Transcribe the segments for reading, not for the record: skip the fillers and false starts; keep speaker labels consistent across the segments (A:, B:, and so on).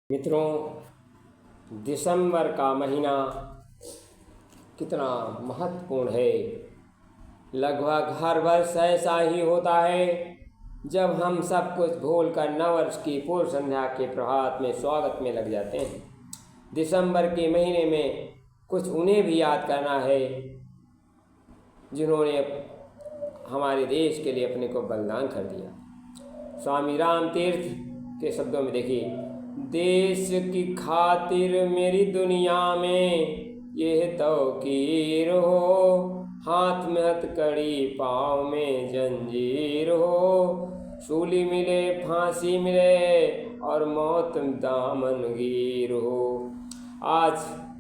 A: मित्रों, दिसंबर का महीना कितना महत्वपूर्ण है। लगभग हर वर्ष ऐसा ही होता है जब हम सब कुछ भूलकर नववर्ष की पूर्व संध्या के प्रभात में स्वागत में लग जाते हैं। दिसंबर के महीने में कुछ उन्हें भी याद करना है जिन्होंने हमारे देश के लिए अपने को बलिदान कर दिया। स्वामी राम तीर्थ के शब्दों में देखिए, देश की खातिर मेरी दुनिया में यह तौकीर हो, हाथ में हथकड़ी पाँव में जंजीर हो, सूली मिले फांसी मिले और मौत दामनगीर हो। आज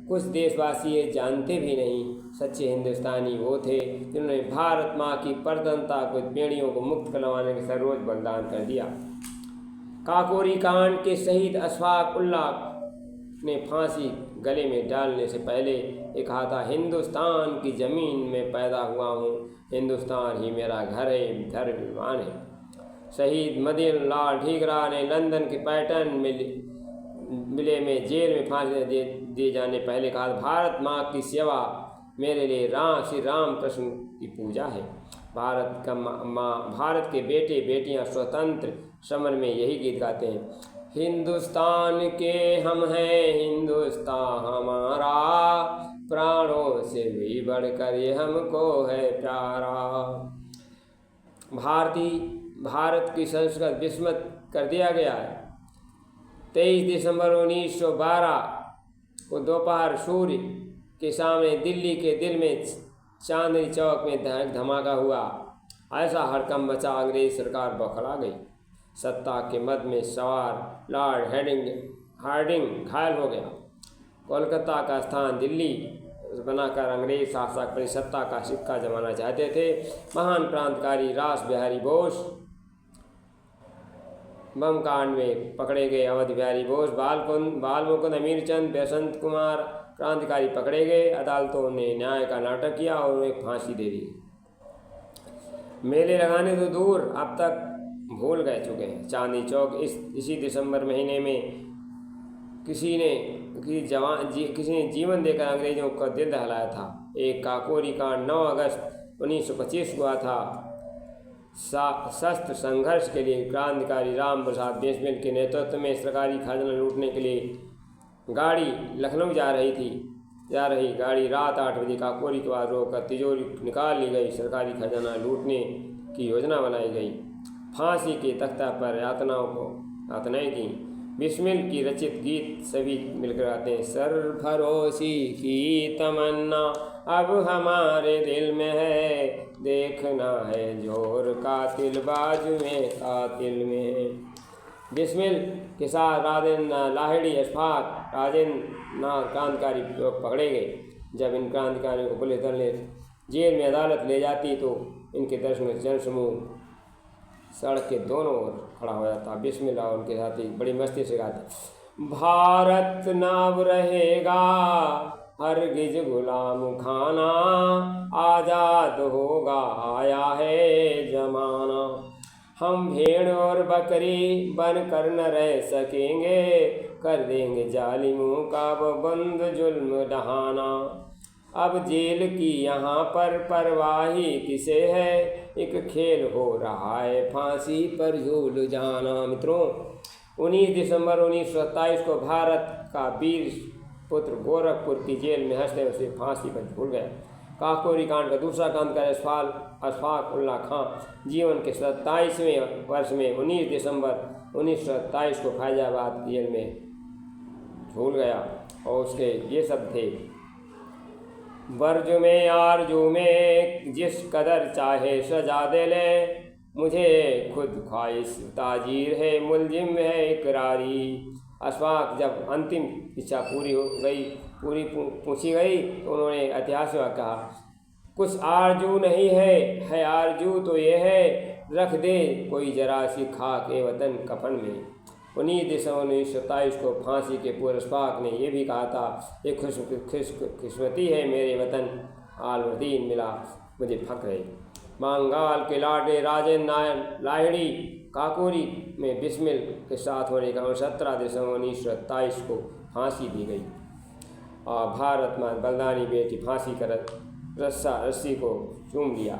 A: कुछ देशवासी ये जानते भी नहीं, सच्चे हिंदुस्तानी वो थे जिन्होंने भारत माँ की प्रधानता को बेड़ियों को मुक्त करवाने के सर्वोच्च बलिदान कर दिया। काकोरी कांड के शहीद अशफाक उल्लाह ने फांसी गले में डालने से ये कहा था, हिंदुस्तान की ज़मीन में पैदा हुआ हूँ, हिंदुस्तान ही मेरा घर है, धर्मवान है। शहीद मदीन लाल ढीगरा ने लंदन के पैटर्न मिले में जेल में फांसी दिए जाने पहले कहा, भारत माँ की सेवा मेरे लिए श्री राम कृष्ण की पूजा है। भारत के बेटे बेटियां स्वतंत्र समर में यही गीत गाते हैं, हिंदुस्तान के हम हैं, हिंदुस्तान हमारा, प्राणों से भी बढ़कर ये हमको है प्यारा। भारत की संस्कृति विस्मृत कर दिया गया है। 23 दिसंबर 1912 को दोपहर सूर्य के सामने दिल्ली के दिल में चांदनी चौक में धमाका हुआ। ऐसा हड़कंप मचा, अंग्रेज सरकार बौखला गई। सत्ता के मद में सवार लॉर्ड हार्डिंग घायल हो गया। कोलकाता का स्थान दिल्ली बनाकर अंग्रेज शासक अपनी सत्ता का सिक्का जमाना चाहते थे। महान क्रांतिकारी रास बिहारी बोस बम कांड में पकड़े गए। अवध बिहारी बोस, बाल मुकुंद, अमीरचंद, बसंत कुमार क्रांतिकारी पकड़े गए। अदालतों ने न्याय का नाटक किया और उन्हें फांसी दे दी। मेले लगाने तो दूर, अब तक भूल गए चुके हैं। चांदनी चौक इसी दिसंबर महीने में किसी ने जीवन देकर अंग्रेजों का दिल दहलाया था। एक काकोरी कांड 9 अगस्त 1925 हुआ था। शस्त्र संघर्ष के लिए क्रांतिकारी राम प्रसाद बिस्मिल के नेतृत्व में सरकारी खजाना लूटने के लिए गाड़ी लखनऊ जा रही गाड़ी रात 8 बजे काकोरी के बाद रोककर तिजोरी निकाल ली गई। सरकारी खजाना लूटने की योजना बनाई गई। फांसी के तख्ता पर यातनाएं दी। बिस्मिल की रचित गीत सभी मिलकर गाते हैं, सरफरोशी की तमन्ना अब हमारे दिल में है, देखना है जोर कातिल बाजू में कातिल में। बिस्मिल के साथ राजेंद्र लाहिड़ी, अशफाक राजेंद्र क्रांतिकारी पकड़े गए। जब इन क्रांतिकारियों को पुलिस दल ने जेल में अदालत ले जाती तो इनके दर्शन जनसमूह सड़क के दोनों ओर खड़ा हो जाता। बिस्मिल और उनके साथी बड़ी मस्ती से गाते, भारत नाव रहेगा हरगिज गुलाम खाना, आज़ाद होगा आया है जमाना, हम भेड़ और बकरी बन कर न रह सकेंगे, कर देंगे जालिमों का वो बंद जुल्म डहाना। अब जेल की यहाँ पर परवाही किसे है, एक खेल हो रहा है फांसी पर झूल जाना। मित्रों, 19 दिसंबर 1927 को भारत का वीर पुत्र गोरखपुर की जेल में हंसते हुए फांसी पर झूल गया। काकोरी कांड का दूसरा क्रांतिकारी अशफाक उल्लाह खां जीवन के 27वें वर्ष में 19 दिसंबर 1927 को फैजाबाद जेल में झूल गया और उसके ये शब्द थे, वर्जू में आरजू में जिस कदर चाहे सजा दे ले, मुझे खुद ख्वाहिश ताजीर है मुलजिम है इकरारी। अशफाक जब अंतिम इच्छा पूरी पूछी गई तो उन्होंने इतिहास में कहा, कुछ आरजू नहीं है आरजू तो ये है, रख दे कोई जरा सी खाक ए वतन कफन में। 19 दिसंबर 1927 को फांसी के पूर्व अशफाक ने यह भी कहा था, ये खुशकिस्मती है मेरे वतन आलमदीन मिला मुझे फख्र है। बंगाल के लाडले राजेंद्र लाहिड़ी काकोरी में बिस्मिल के साथ होने के कारण 17 दिसंबर 1927 को फांसी दी गई और भारत में बलिदानी बेटी फांसी कर रस्सी को चूम लिया।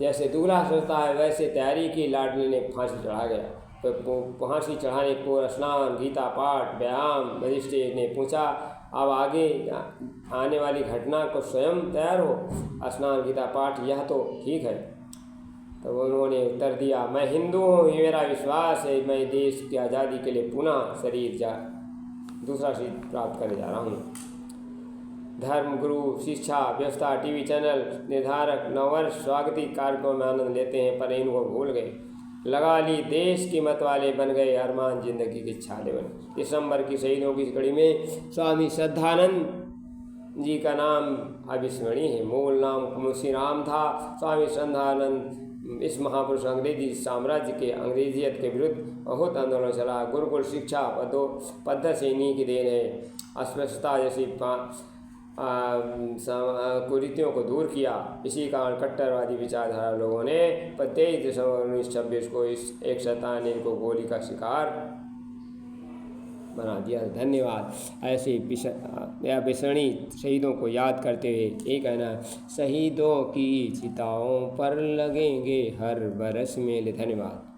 A: जैसे दूल्हा सोचता है वैसे तैयारी की, लाडली ने फांसी चढ़ा गया। तो फांसी चढ़ाने को स्नान, गीता पाठ, व्यायाम। मजिस्ट्रेट ने पूछा, अब आगे आने वाली घटना को स्वयं तैयार हो, स्नान, गीता पाठ, यह तो ठीक है। तो उन्होंने उत्तर दिया, मैं हिंदू हूँ, ये मेरा विश्वास है, मैं देश की आज़ादी के लिए पुनः दूसरा शरीर प्राप्त करने जा रहा हूँ। धर्म, गुरु, शिक्षा, व्यवस्था, टीवी चैनल, निर्धारक, नववर्ष स्वागती कार्यक्रम में आनंद लेते हैं, पर इनको भूल गए। लगा ली देश की मत वाले, बन गए अरमान जिंदगी की छाले बन। दिसंबर की शहीदों की कड़ी में स्वामी श्रद्धानंद जी का नाम अविस्मरणीय है। मूल नाम मुंशी राम था। स्वामी श्रद्धानंद इस महापुरुष अंग्रेजी साम्राज्य के अंग्रेजियत के विरुद्ध बहुत आंदोलन चला। गुरुकुल शिक्षा पद्धति से इन्हीं की देन है। अस्पृश्यता जैसी कुरीतियों को दूर किया। इसी कारण कट्टरवादी विचारधारा लोगों ने 23 दिसंबर 1926 को इस एक शैतान ने इनको गोली का शिकार बना दिया। धन्यवाद। ऐसे विस्मरणीय शहीदों को याद करते हुए ये कहना, शहीदों की चिताओं पर लगेंगे हर बरस मेले। धन्यवाद।